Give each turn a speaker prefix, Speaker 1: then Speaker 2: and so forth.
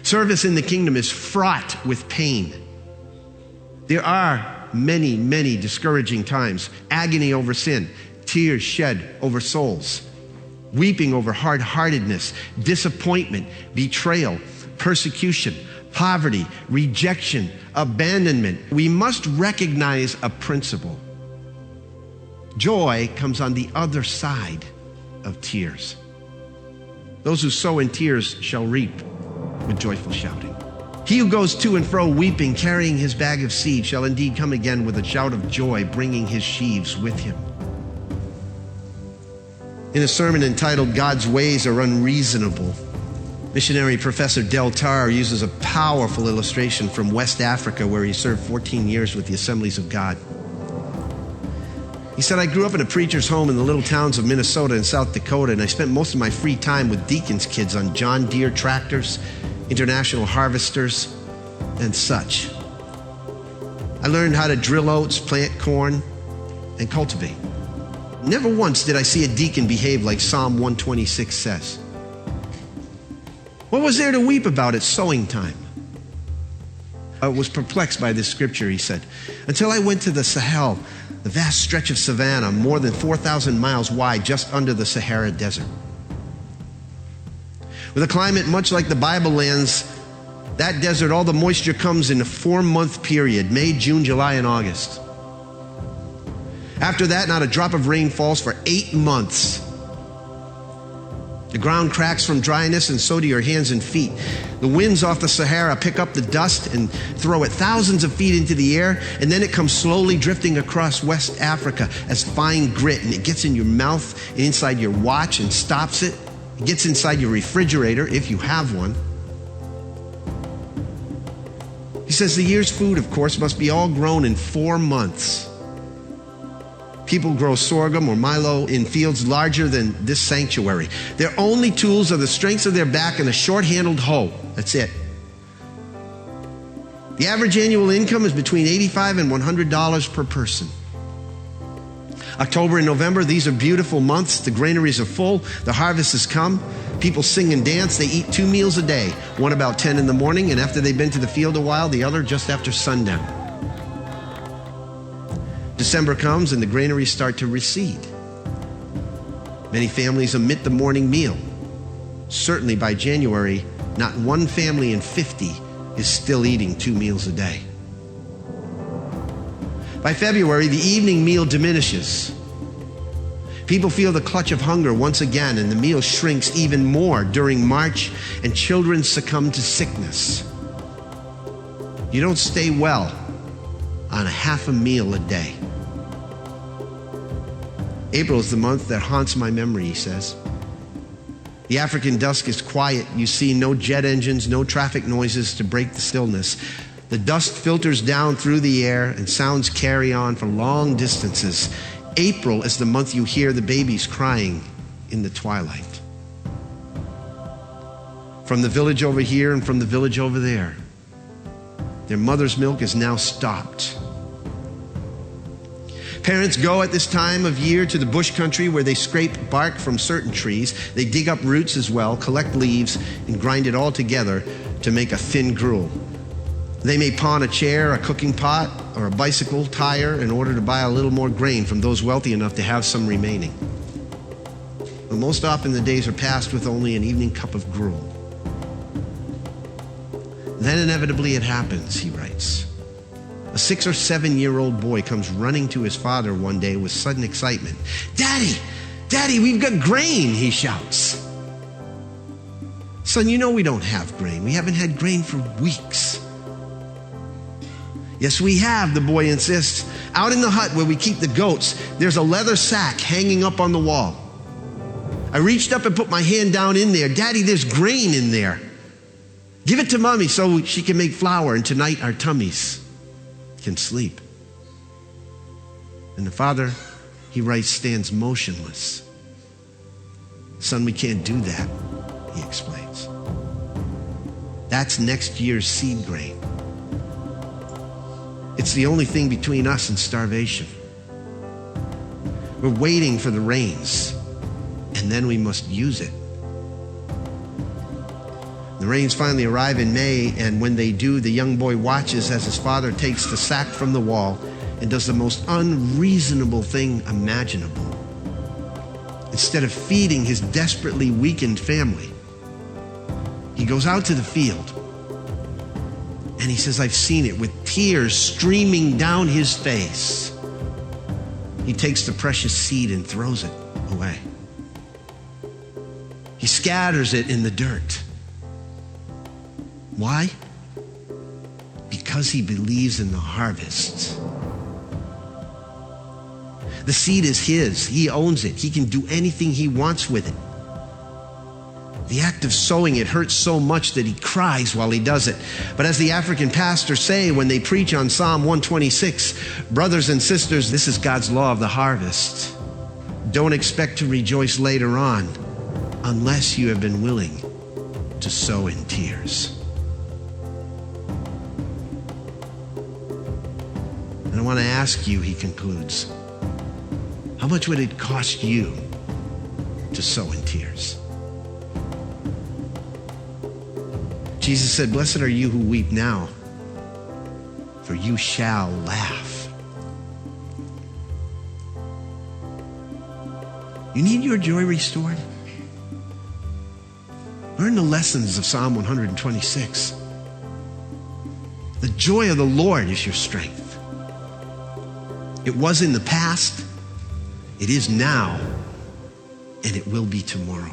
Speaker 1: Service in the kingdom is fraught with pain. There are many, many discouraging times. Agony over sin, tears shed over souls, weeping over hard-heartedness, disappointment, betrayal, persecution, poverty, rejection, abandonment. We must recognize a principle. Joy comes on the other side of tears. Those who sow in tears shall reap with joyful shouting. He who goes to and fro weeping, carrying his bag of seed, shall indeed come again with a shout of joy, bringing his sheaves with him. In a sermon entitled God's Ways Are Unreasonable, missionary Professor Tarr uses a powerful illustration from West Africa, where he served 14 years with the Assemblies of God. He said, I grew up in a preacher's home in the little towns of Minnesota and South Dakota, and I spent most of my free time with deacon's kids on John Deere tractors, international harvesters, and such. I learned how to drill oats, plant corn, and cultivate. Never once did I see a deacon behave like Psalm 126 says. What was there to weep about at sowing time? I was perplexed by this scripture, he said, until I went to the Sahel, the vast stretch of savanna, more than 4,000 miles wide, just under the Sahara Desert. With a climate much like the Bible lands, that desert, all the moisture comes in a 4-month period, May, June, July, and August. After that, not a drop of rain falls for 8 months. The ground cracks from dryness, and so do your hands and feet. The winds off the Sahara pick up the dust and throw it thousands of feet into the air, and then it comes slowly drifting across West Africa as fine grit, and it gets in your mouth and inside your watch and stops it. It gets inside your refrigerator, if you have one. He says the year's food, of course, must be all grown in 4 months. People grow sorghum or milo in fields larger than this sanctuary. Their only tools are the strength of their back and a short-handled hoe. That's it. The average annual income is between $85 and $100 per person. October and November, these are beautiful months. The granaries are full. The harvest has come. People sing and dance. They eat 2 meals a day, one about 10 in the morning, and after they've been to the field a while, the other just after sundown. December comes and the granaries start to recede. Many families omit the morning meal. Certainly by January, not one family in 50 is still eating 2 meals a day. By February, the evening meal diminishes. People feel the clutch of hunger once again, and the meal shrinks even more during March, and children succumb to sickness. You don't stay well on a half a meal a day. April is the month that haunts my memory, he says. The African dusk is quiet. You see no jet engines, no traffic noises to break the stillness. The dust filters down through the air and sounds carry on for long distances. April is the month you hear the babies crying in the twilight. From the village over here and from the village over there, their mother's milk is now stopped. Parents go at this time of year to the bush country where they scrape bark from certain trees. They dig up roots as well, collect leaves, and grind it all together to make a thin gruel. They may pawn a chair, a cooking pot, or a bicycle tire in order to buy a little more grain from those wealthy enough to have some remaining. But most often the days are passed with only an evening cup of gruel. Then inevitably it happens, he writes. A 6 or 7-year-old boy comes running to his father one day with sudden excitement. Daddy, Daddy, we've got grain, he shouts. Son, you know we don't have grain. We haven't had grain for weeks. Yes, we have, the boy insists. Out in the hut where we keep the goats, there's a leather sack hanging up on the wall. I reached up and put my hand down in there. Daddy, there's grain in there. Give it to Mommy so she can make flour, and tonight our tummies can sleep. And the father, he writes, stands motionless. Son, we can't do that, he explains. That's next year's seed grain. It's the only thing between us and starvation. We're waiting for the rains, and then we must use it. The rains finally arrive in May, and when they do, the young boy watches as his father takes the sack from the wall and does the most unreasonable thing imaginable. Instead of feeding his desperately weakened family, he goes out to the field, and he says, I've seen it, with tears streaming down his face. He takes the precious seed and throws it away. He scatters it in the dirt. Why? Because he believes in the harvest. The seed is his. He owns it. He can do anything he wants with it. The act of sowing, it hurts so much that he cries while he does it. But as the African pastors say when they preach on Psalm 126, brothers and sisters, this is God's law of the harvest. Don't expect to rejoice later on unless you have been willing to sow in tears. And I want to ask you, he concludes, how much would it cost you to sow in tears? Jesus said, blessed are you who weep now, for you shall laugh. You need your joy restored? Learn the lessons of Psalm 126. The joy of the Lord is your strength. It was in the past, it is now, and it will be tomorrow.